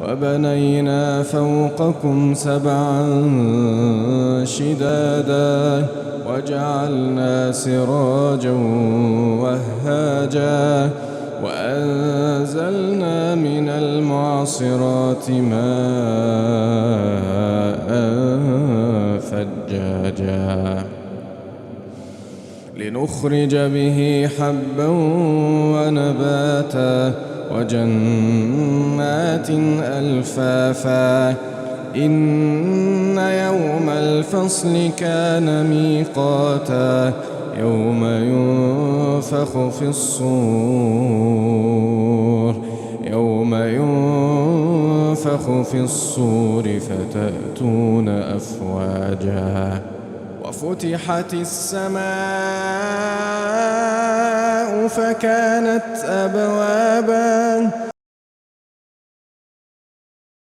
وبنينا فوقكم سبعا شدادا وجعلنا سراجا وهاجا وأنزلنا من المعصرات ماء ثجاجا لنخرج به حبا ونباتا وجنات ألفافا إن يوم الفصل كان ميقاتا يوم ينفخ في الصور فتأتون أفواجا وفتحت السماء فكانت أبوابا